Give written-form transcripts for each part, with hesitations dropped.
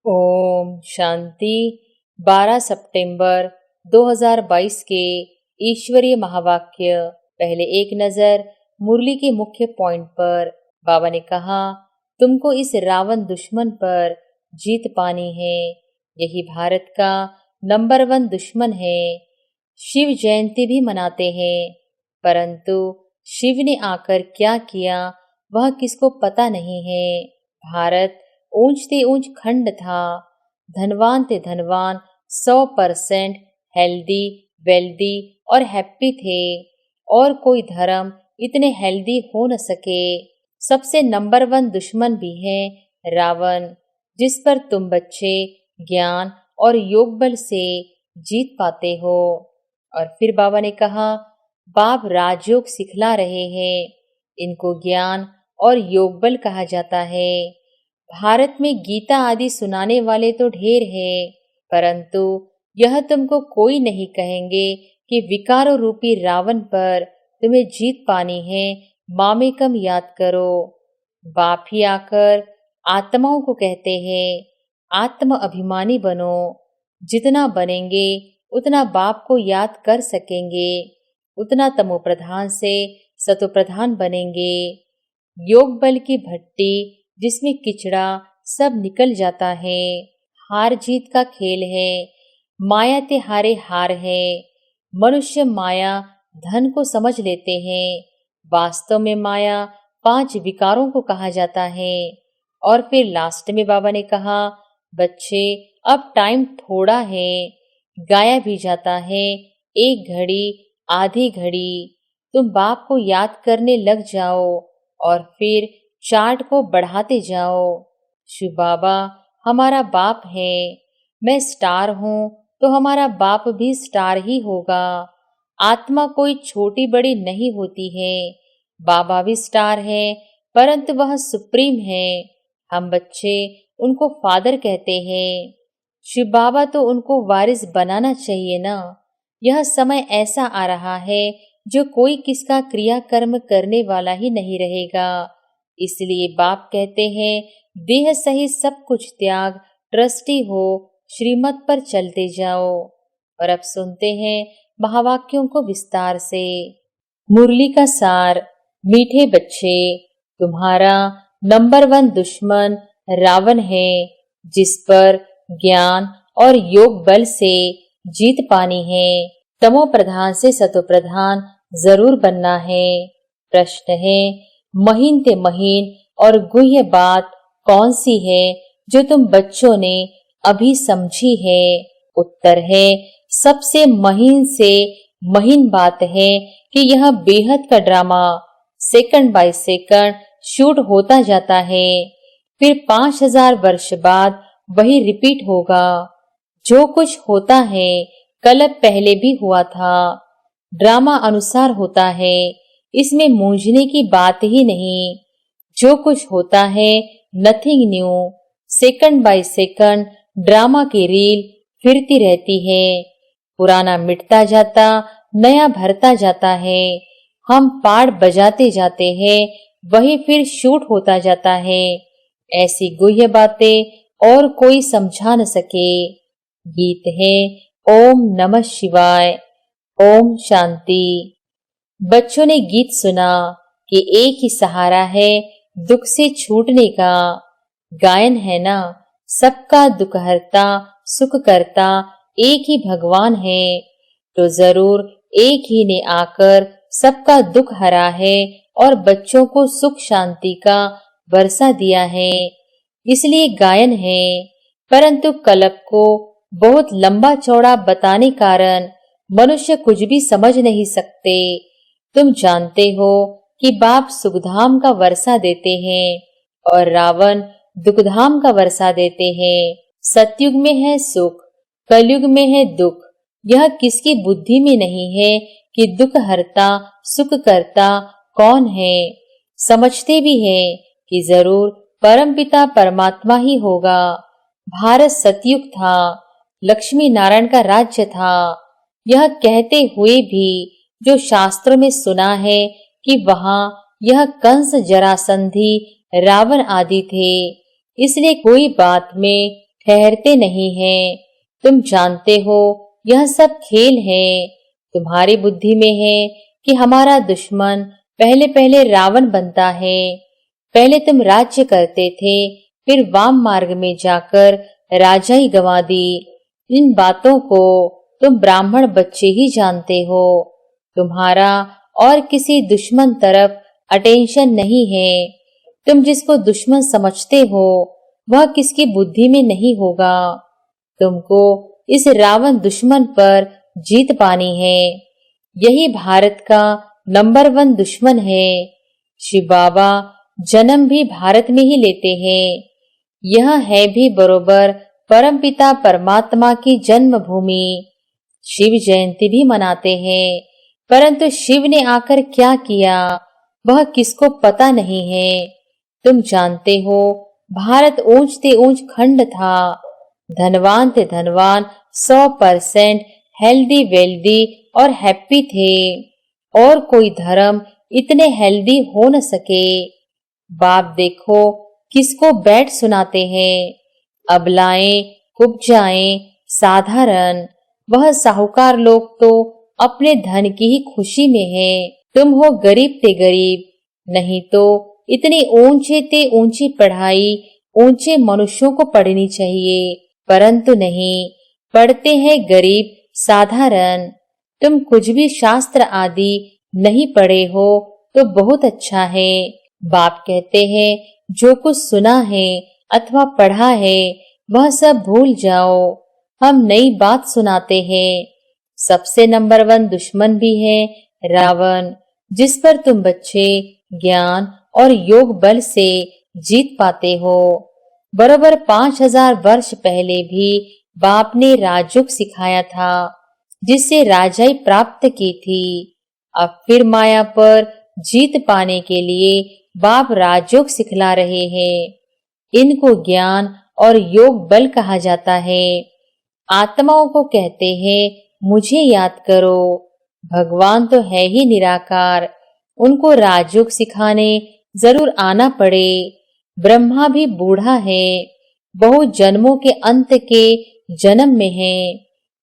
ओम शांति। 12 सितंबर 2022 के ईश्वरीय महावाक्य। पहले एक नजर मुरली के मुख्य पॉइंट पर। बाबा ने कहा, तुमको इस रावण दुश्मन पर जीत पानी है। यही भारत का नंबर 1 दुश्मन है। शिव जयंती भी मनाते हैं, परंतु शिव ने आकर क्या किया वह किसको पता नहीं है। भारत ऊंच ते ऊंच खंड था, धनवान ते धनवान 100% हेल्दी, वेल्दी और हैप्पी थे, और कोई धर्म इतने हेल्दी हो न सके। सबसे नंबर 1 दुश्मन भी है रावण, जिस पर तुम बच्चे ज्ञान और योग बल से जीत पाते हो। और फिर बाबा ने कहा, बाप राजयोग सिखला रहे हैं, इनको ज्ञान और योग बल कहा जाता है। भारत में गीता आदि सुनाने वाले तो ढेर हैं, परंतु यह तुमको कोई नहीं कहेंगे कि विकारों रूपी रावण पर तुम्हें जीत पानी है। मामेकम याद करो। बाप ही आकर आत्माओं को कहते हैं, आत्म अभिमानी बनो। जितना बनेंगे उतना बाप को याद कर सकेंगे, उतना तमो प्रधान से सतो प्रधान बनेंगे। योग बल की भट्टी जिसमें किचड़ा सब निकल जाता है। हार जीत का खेल है, माया ते हारे हार है। मनुष्य माया धन को समझ लेते हैं, वास्तव में माया 5 विकारों को कहा जाता है। और फिर लास्ट में बाबा ने कहा, बच्चे अब टाइम थोड़ा है, गाया भी जाता है 1 घड़ी आधी घड़ी। तुम बाप को याद करने लग जाओ और फिर चार्ट को बढ़ाते जाओ। शिव बाबा हमारा बाप है, मैं स्टार हूँ तो हमारा बाप भी स्टार ही होगा। आत्मा कोई छोटी बड़ी नहीं होती है। बाबा भी स्टार है, परंतु वह सुप्रीम है। हम बच्चे उनको फादर कहते हैं। शिव बाबा तो उनको वारिस बनाना चाहिए ना। यह समय ऐसा आ रहा है जो कोई किसका क्रियाकर्म करने वाला ही नहीं रहेगा। इसलिए बाप कहते हैं, देह सहित सब कुछ त्याग, ट्रस्टी हो, श्रीमत पर चलते जाओ। और अब सुनते हैं महावाक्यों को विस्तार से। मुरली का सार। मीठे बच्चे, तुम्हारा नंबर 1 दुश्मन रावण है, जिस पर ज्ञान और योग बल से जीत पानी है। तमो प्रधान से सतो प्रधान जरूर बनना है। प्रश्न है, महीन ते महीन और गुह्य बात कौन सी है जो तुम बच्चों ने अभी समझी है? उत्तर है, सबसे महीन से महीन बात है कि यह बेहद का drama second by second shoot होता जाता है। फिर 5000 वर्ष बाद वही रिपीट होगा। जो कुछ होता है कल्प पहले भी हुआ था, ड्रामा अनुसार होता है, इसमें मूंझने की बात ही नहीं। जो कुछ होता है nothing new, second by second drama की रील फिरती रहती है। पुराना मिटता जाता, नया भरता जाता है। हम पार्ट बजाते जाते हैं, वही फिर शूट होता जाता है। ऐसी गुह्य बातें और कोई समझा न सके। गीत है, ओम नमः शिवाय। ओम शांति। बच्चों ने गीत सुना कि एक ही सहारा है दुख से छूटने का। गायन है ना, सबका दुख हरता सुख करता एक ही भगवान है। तो जरूर एक ही ने आकर सबका दुख हरा है और बच्चों को सुख शांति का वर्षा दिया है, इसलिए गायन है। परंतु कल्प को बहुत लंबा चौड़ा बताने कारण मनुष्य कुछ भी समझ नहीं सकते। तुम जानते हो कि बाप सुखधाम का वर्षा देते हैं और रावण दुखधाम का वर्षा देते हैं। सतयुग में है सुख, कलयुग में है दुख। यह किसकी बुद्धि में नहीं है कि दुख हरता सुख करता कौन है। समझते भी हैं कि जरूर परमपिता परमात्मा ही होगा। भारत सतयुग था, लक्ष्मी नारायण का राज्य था। यह कहते हुए भी जो शास्त्रों में सुना है कि वहां यह कंस जरासंधी रावण आदि थे, इसलिए कोई बात में ठहरते नहीं हैं। तुम जानते हो यह सब खेल है। तुम्हारी बुद्धि में है कि हमारा दुश्मन पहले पहले रावण बनता है। पहले तुम राज्य करते थे, फिर वाम मार्ग में जाकर राजाई गंवा दी। इन बातों को तुम ब्राह्मण बच्चे ही जानते हो। तुम्हारा और किसी दुश्मन तरफ अटेंशन नहीं है। तुम जिसको दुश्मन समझते हो वह किसकी बुद्धि में नहीं होगा। तुमको इस रावण दुश्मन पर जीत पानी है। यही भारत का नंबर 1 दुश्मन है। शिव बाबा जन्म भी भारत में ही लेते हैं। यह है भी बरोबर परमपिता परमात्मा की जन्मभूमि। शिव जयंती भी मनाते हैं, परंतु शिव ने आकर क्या किया वह किसको पता नहीं है। तुम जानते हो भारत ऊंच ते ऊंच खंड था। धनवान थे धनवान 100% हेल्दी वेल्दी और हैप्पी थे। और कोई धर्म इतने हेल्दी हो न सके। बाप देखो किसको बैठ सुनाते हैं। अबलाएं कुब्जाएं साधारण। वह साहूकार लोग तो अपने धन की ही खुशी में हैं। तुम हो गरीब ते गरीब। नहीं तो इतनी ऊंचे ते ऊंची पढ़ाई ऊंचे मनुष्यों को पढ़नी चाहिए, परंतु नहीं, पढ़ते हैं गरीब साधारण। तुम कुछ भी शास्त्र आदि नहीं पढ़े हो तो बहुत अच्छा है। बाप कहते हैं जो कुछ सुना है अथवा पढ़ा है वह सब भूल जाओ। हम नई बात सुनाते हैं। सबसे नंबर 1 दुश्मन भी है रावण, जिस पर तुम बच्चे ज्ञान और योग बल से जीत पाते हो। बराबर 5000 वर्ष पहले भी बाप ने राजयोग सिखाया था, जिससे राजाई प्राप्त की थी। अब फिर माया पर जीत पाने के लिए बाप राजयोग सिखला रहे हैं। इनको ज्ञान और योग बल कहा जाता है। आत्माओं को कहते हैं मुझे याद करो। भगवान तो है ही निराकार, उनको राजयोग सिखाने जरूर आना पड़े। ब्रह्मा भी बूढ़ा है, बहुत जन्मों के अंत के जन्म में है।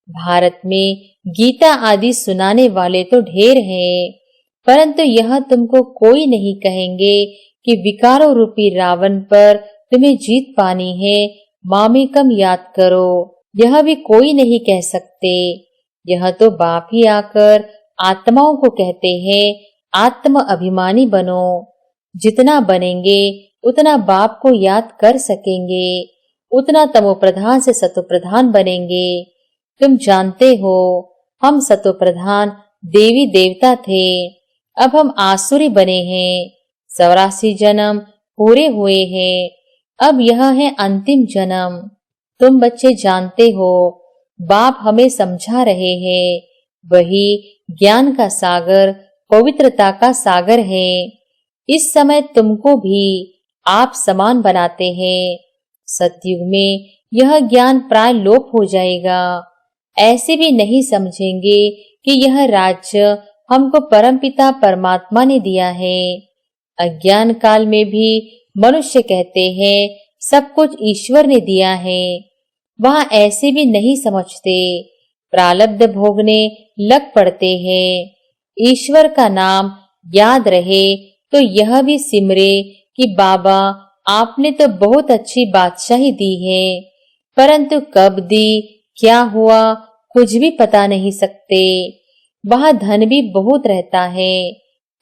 भारत में गीता आदि सुनाने वाले तो ढेर हैं, परंतु यह तुमको कोई नहीं कहेंगे कि विकारों रूपी रावण पर तुम्हें जीत पानी है। मामेकम याद करो, यह भी कोई नहीं कह सकते। यह तो बाप ही आकर आत्माओं को कहते हैं आत्म अभिमानी बनो। जितना बनेंगे उतना बाप को याद कर सकेंगे, उतना तमो प्रधान से सतो प्रधान बनेंगे। तुम जानते हो हम सतो प्रधान देवी देवता थे, अब हम आसुरी बने हैं। 84 जन्म पूरे हुए हैं, अब यह है अंतिम जन्म। तुम बच्चे जानते हो बाप हमें समझा रहे हैं, वही ज्ञान का सागर पवित्रता का सागर है। इस समय तुमको भी आप समान बनाते हैं। सतयुग में यह ज्ञान प्राय लोप हो जाएगा। ऐसे भी नहीं समझेंगे कि यह राज्य हमको परमपिता परमात्मा ने दिया है। अज्ञान काल में भी मनुष्य कहते हैं सब कुछ ईश्वर ने दिया है। वहां ऐसे भी नहीं समझते, प्रारब्ध भोगने लग पड़ते हैं। ईश्वर का नाम याद रहे तो यह भी सिमरे कि बाबा आपने तो बहुत अच्छी बादशाही दी है, परंतु कब दी क्या हुआ कुछ भी पता नहीं सकते। वहां धन भी बहुत रहता है,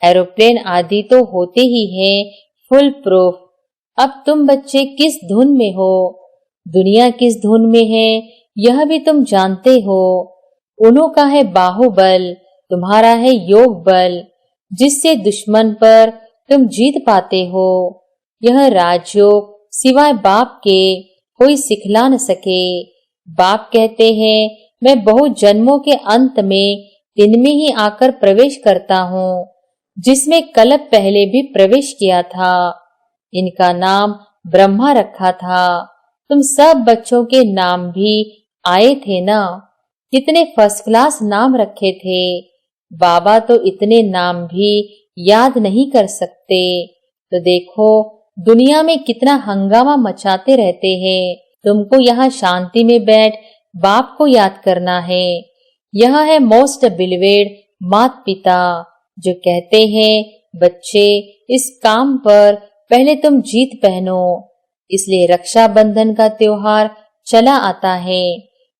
एरोप्लेन आदि तो होते ही हैं फुल प्रूफ। अब तुम बच्चे किस धुन में हो, दुनिया किस धुन में है यह भी तुम जानते हो। उन्हों का है बाहुबल, तुम्हारा है योग बल, जिससे दुश्मन पर तुम जीत पाते हो। यह राजयोग सिवाय बाप के कोई सिखला न सके। बाप कहते हैं मैं बहुत जन्मों के अंत में इनमें ही आकर प्रवेश करता हूँ, जिसमें कल्प पहले भी प्रवेश किया था। इनका नाम ब्रह्मा रखा था। तुम सब बच्चों के नाम भी आए थे ना, कितने फर्स्ट क्लास नाम रखे थे। बाबा तो इतने नाम भी याद नहीं कर सकते। तो देखो दुनिया में कितना हंगामा मचाते रहते हैं। तुमको यहाँ शांति में बैठ बाप को याद करना है। यह है मोस्ट बिलीवेड माता पिता जो कहते हैं, बच्चे इस काम पर पहले तुम जीत पहनो। इसलिए रक्षाबंधन का त्योहार चला आता है।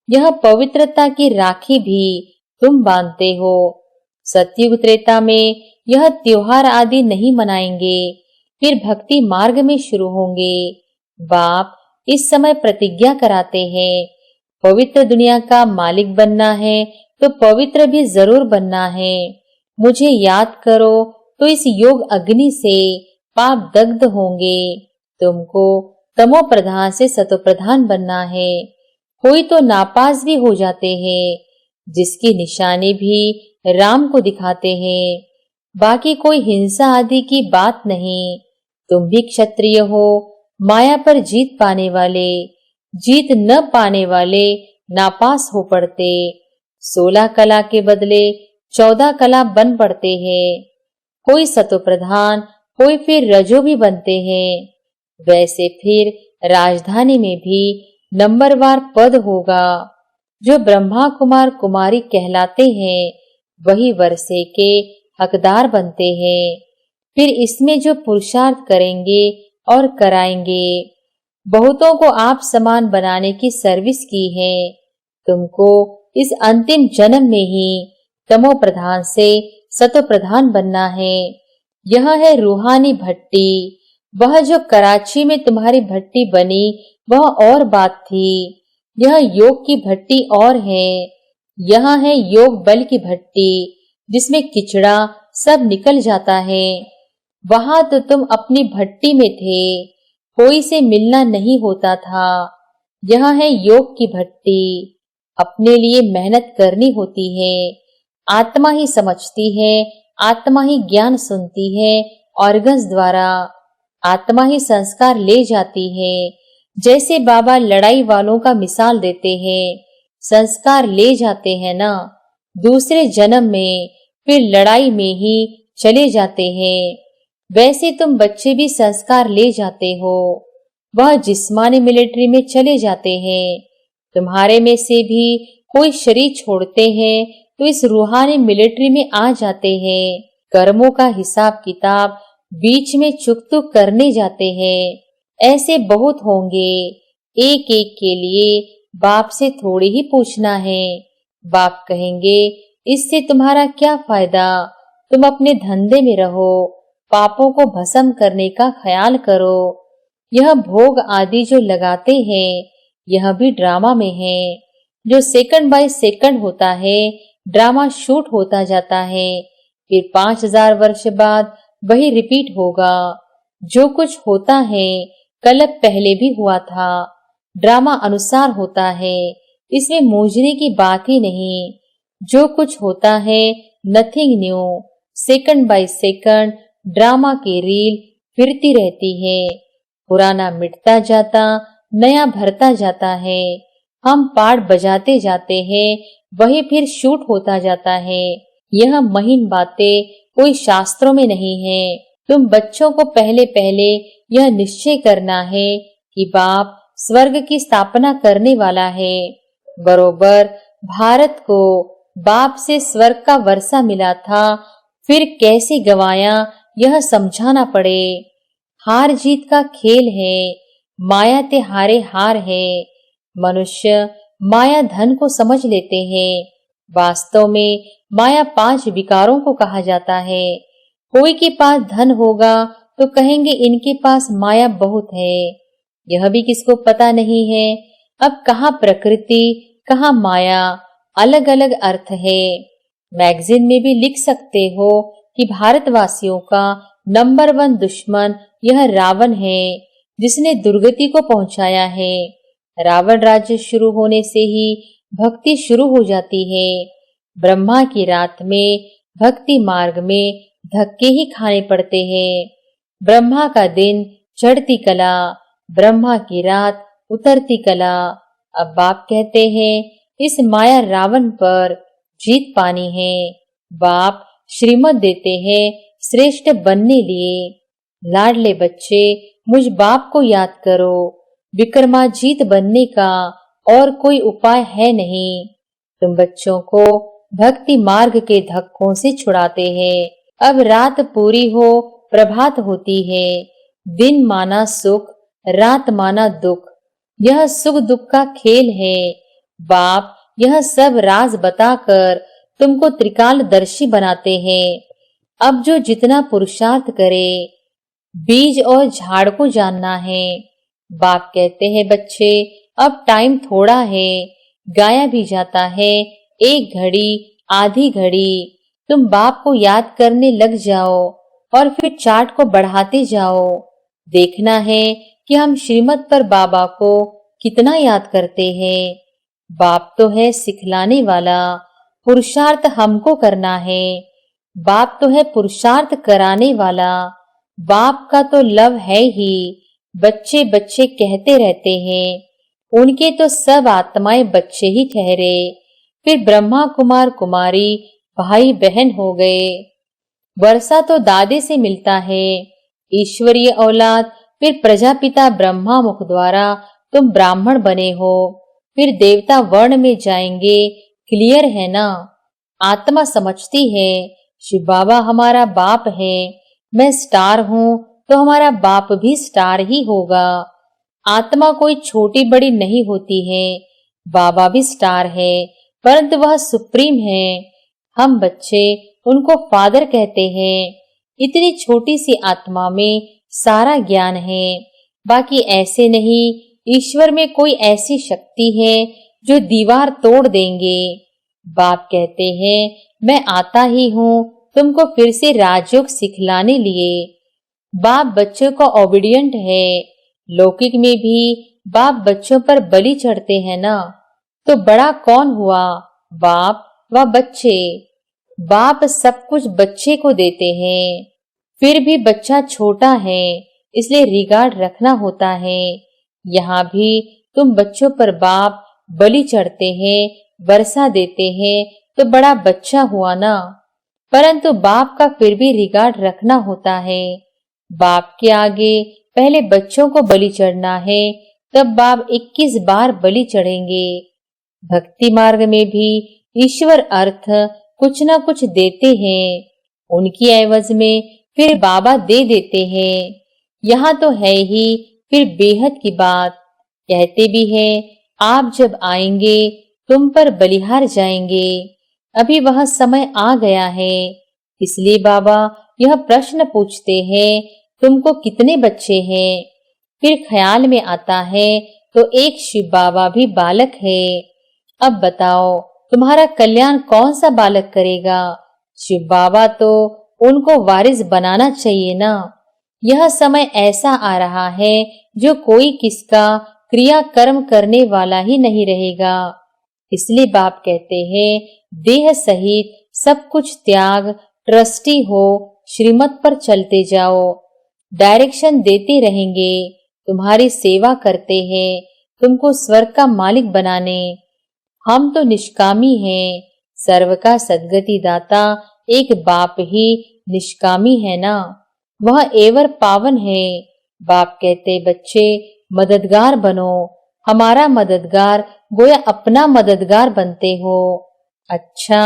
यह पवित्रता की राखी भी तुम बांधते हो। सतयुग त्रेता में यह त्योहार आदि नहीं मनाएंगे, फिर भक्ति मार्ग में शुरू होंगे। बाप इस समय प्रतिज्ञा कराते हैं, पवित्र दुनिया का मालिक बनना है तो पवित्र भी जरूर बनना है। मुझे याद करो तो इस योग अग्नि से पाप दग्ध होंगे। तुमको तमो प्रधान से सतो प्रधान बनना है। कोई तो नापास भी हो जाते हैं, जिसकी निशानी भी राम को दिखाते हैं। बाकी कोई हिंसा आदि की बात नहीं। तुम भी क्षत्रिय हो, माया पर जीत पाने वाले। जीत न पाने वाले नापास हो पड़ते। 16 कला के बदले 14 कला बन पड़ते हैं। कोई सतो प्रधान, कोई फिर रजो भी बनते हैं। वैसे फिर राजधानी में भी नंबरवार पद होगा। जो ब्रह्मा कुमार कुमारी कहलाते हैं वही वर्षे के हकदार बनते हैं। फिर इसमें जो पुरुषार्थ करेंगे और कराएंगे। बहुतों को आप समान बनाने की सर्विस की है। तुमको इस अंतिम जन्म में ही तमो प्रधान से सतो प्रधान बनना है। यह है रूहानी भट्टी। वह जो कराची में तुम्हारी भट्टी बनी वह और बात थी। यह योग की भट्टी और है। यह है योग बल की भट्टी, जिसमें किचड़ा सब निकल जाता है। वहां तो तुम अपनी भट्टी में थे, कोई से मिलना नहीं होता था। यह है योग की भट्टी। अपने लिए मेहनत करनी होती है। आत्मा ही समझती है, आत्मा ही ज्ञान सुनती है ऑर्गन्स द्वारा। आत्मा ही संस्कार ले जाती है। जैसे बाबा लड़ाई वालों का मिसाल देते हैं, संस्कार ले जाते हैं ना, दूसरे जन्म में फिर लड़ाई में ही चले जाते हैं। वैसे तुम बच्चे भी संस्कार ले जाते हो। वह जिस्मानी मिलिट्री में चले जाते हैं। तुम्हारे में से भी कोई शरीर छोड़ते हैं तो इस रूहानी मिलिट्री में आ जाते हैं। कर्मों का हिसाब किताब बीच में चुक करने जाते हैं। ऐसे बहुत होंगे। एक एक के लिए बाप से थोड़ी ही पूछना है। बाप कहेंगे, इससे तुम्हारा क्या फायदा, तुम अपने धंधे में रहो, पापों को भस्म करने का ख्याल करो। यह भोग आदि जो लगाते हैं यह भी ड्रामा में है। जो सेकंड बाय सेकंड होता है, ड्रामा शूट होता जाता है। फिर 5000 वर्ष बाद वही रिपीट होगा। जो कुछ होता है कल पहले भी हुआ था। ड्रामा अनुसार होता है, इसमें मूझने की बात ही नहीं। जो कुछ होता है nothing new. Second by second drama की रील फिरती रहती है। पुराना मिटता जाता, नया भरता जाता है। हम पार्ट बजाते जाते हैं, वही फिर शूट होता जाता है। यह महीन बातें कोई शास्त्रों में नहीं है। तुम बच्चों को पहले पहले यह निश्चय करना है कि बाप स्वर्ग की स्थापना करने वाला है। बरोबर भारत को बाप से स्वर्ग का वर्षा मिला था, फिर कैसे गवाया यह समझाना पड़े। हार जीत का खेल है, माया ते हारे हार है। मनुष्य माया धन को समझ लेते हैं। वास्तव में माया 5 विकारों को कहा जाता है। कोई के पास धन होगा तो कहेंगे इनके पास माया बहुत है। यह भी किसको पता नहीं है। अब कहाँ प्रकृति कहाँ माया, अलग अलग अर्थ है। मैगजीन में भी लिख सकते हो कि भारतवासियों का नंबर 1 दुश्मन यह रावण है, जिसने दुर्गति को पहुंचाया है। रावण राज्य शुरू होने से ही भक्ति शुरू हो जाती है। ब्रह्मा की रात में भक्ति मार्ग में धक्के ही खाने पड़ते हैं। ब्रह्मा का दिन चढ़ती कला, ब्रह्मा की रात उतरती कला। अब बाप कहते हैं इस माया रावण पर जीत पानी है। बाप श्रीमत देते हैं श्रेष्ठ बनने लिए। लाडले बच्चे मुझ बाप को याद करो, विक्रमाजीत बनने का और कोई उपाय है नहीं। तुम बच्चों को भक्ति मार्ग के धक्कों से छुड़ाते हैं। अब रात पूरी हो, प्रभात होती है। दिन माना सुख, रात माना दुख। यह सुख दुख का खेल है। बाप यह सब राज बताकर तुमको त्रिकालदर्शी बनाते हैं। अब जो जितना पुरुषार्थ करे, बीज और झाड़ को जानना है। बाप कहते हैं बच्चे, अब टाइम थोड़ा है, गाया भी जाता है, एक घड़ी आधी घड़ी। तुम बाप को याद करने लग जाओ और फिर चार्ट को बढ़ाते जाओ। देखना है कि हम श्रीमत पर बाबा को कितना याद करते हैं। बाप तो है सिखलाने वाला, पुरुषार्थ हमको करना है। बाप तो है पुरुषार्थ कराने वाला, बाप का तो लव है ही। बच्चे बच्चे कहते रहते हैं, उनके तो सब आत्माएं बच्चे ही ठहरे। फिर ब्रह्मा कुमार कुमारी भाई बहन हो गए। वर्षा तो दादे से मिलता है, ईश्वरीय औलाद। फिर प्रजापिता ब्रह्मा मुख द्वारा तुम ब्राह्मण बने हो, फिर देवता वर्ण में जाएंगे। क्लियर है ना? आत्मा समझती है शिव बाबा हमारा बाप है। मैं स्टार हूँ तो हमारा बाप भी स्टार ही होगा। आत्मा कोई छोटी बड़ी नहीं होती है। बाबा भी स्टार है, परंतु वह सुप्रीम है। हम बच्चे उनको फादर कहते हैं। इतनी छोटी सी आत्मा में सारा ज्ञान है। बाकी ऐसे नहीं, ईश्वर में कोई ऐसी शक्ति है जो दीवार तोड़ देंगे। बाप कहते हैं, मैं आता ही हूँ तुमको फिर से राजयोग सिखलाने लिए। बाप बच्चों का ओबीडियंट है। लौकिक में भी बाप बच्चों पर बलि चढ़ते हैं ना, तो बड़ा कौन हुआ, बाप व बच्चे। बाप सब कुछ बच्चे को देते हैं। फिर भी बच्चा छोटा है, इसलिए रिगार्ड रखना होता है। यहाँ भी तुम बच्चों पर बाप बलि चढ़ते हैं, वर्षा देते हैं, तो बड़ा बच्चा हुआ ना। परंतु बाप का फिर भी रिगार्ड रखना होता है। बाप के आगे पहले बच्चों को बलि चढ़ना है, तब बाप 21 बार बलि चढ़ेंगे। भक्ति मार्ग में भी ईश्वर अर्थ कुछ न कुछ देते हैं, उनकी एवज में फिर बाबा दे देते हैं। यहाँ तो है ही फिर बेहद की बात। कहते भी हैं, आप जब आएंगे तुम पर बलिहार जाएंगे। अभी वह समय आ गया है, इसलिए बाबा यह प्रश्न पूछते हैं, तुमको कितने बच्चे हैं। फिर ख्याल में आता है तो एक शिव बाबा भी बालक है। अब बताओ तुम्हारा कल्याण कौन सा बालक करेगा। शिव बाबा तो उनको वारिस बनाना चाहिए ना। यह समय ऐसा आ रहा है जो कोई किसका क्रिया कर्म करने वाला ही नहीं रहेगा। इसलिए बाप कहते हैं, देह सहित सब कुछ त्याग, ट्रस्टी हो, श्रीमत पर चलते जाओ। डायरेक्शन देते रहेंगे, तुम्हारी सेवा करते हैं, तुमको स्वर्ग का मालिक बनाने। हम तो निष्कामी हैं, सर्व का सद्गति दाता एक बाप ही निष्कामी है ना। वह एवर पावन है। बाप कहते, बच्चे मददगार बनो, हमारा मददगार गोया अपना मददगार बनते हो। अच्छा,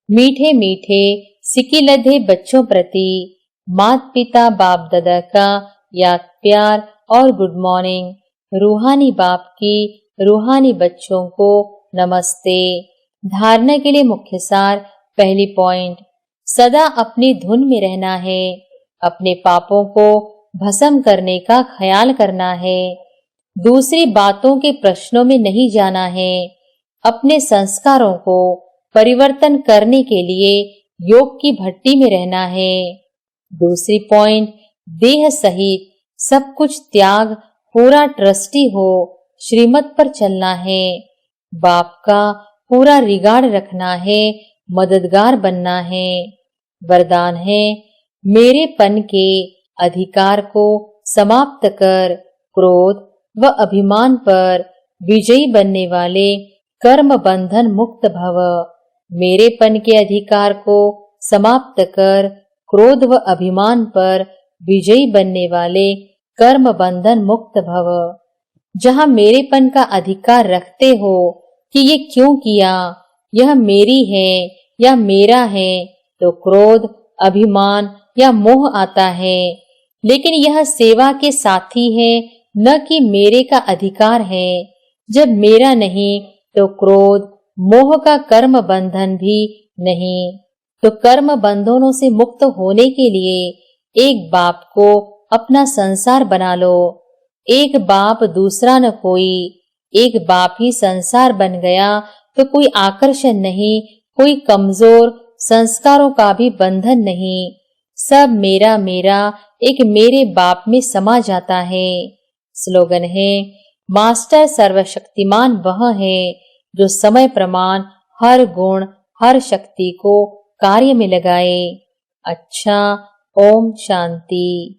मीठे मीठे सिकिलधे बच्चों प्रति माता पिता बाप दादा का याद प्यार और गुड मॉर्निंग। रूहानी बाप की रूहानी बच्चों को नमस्ते। धारणा के लिए मुख्य सार। पहली पॉइंट, सदा अपनी धुन में रहना है, अपने पापों को भस्म करने का ख्याल करना है। दूसरी बातों के प्रश्नों में नहीं जाना है। अपने संस्कारों को परिवर्तन करने के लिए योग की भट्टी में रहना है। दूसरी पॉइंट, देह सहित सब कुछ त्याग, पूरा ट्रस्टी हो, श्रीमत पर चलना है। बाप का पूरा रिगार्ड रखना है, मददगार बनना है। वरदान है, मेरेपन के अधिकार को समाप्त कर क्रोध व अभिमान पर विजयी बनने वाले कर्म बंधन मुक्त भव। मेरेपन के अधिकार को समाप्त कर क्रोध व अभिमान पर विजयी बनने वाले कर्म बंधन मुक्त भव। जहां मेरेपन का अधिकार रखते हो कि ये क्यों किया, यह मेरी है या मेरा है, तो क्रोध, अभिमान या मोह आता है। लेकिन यह सेवा के साथी है, न कि मेरे का अधिकार है। जब मेरा नहीं तो क्रोध, मोह का कर्म बंधन भी नहीं। तो कर्म बंधनों से मुक्त होने के लिए एक बाप को अपना संसार बना लो। एक बाप दूसरा न कोई, एक बाप ही संसार बन गया तो कोई आकर्षण नहीं, कोई कमजोर संस्कारों का भी बंधन नहीं। सब मेरा मेरा एक मेरे बाप में समा जाता है। स्लोगन है, मास्टर सर्वशक्तिमान वह है जो समय प्रमाण हर गुण हर शक्ति को कार्य में लगाए। अच्छा, ओम शांति।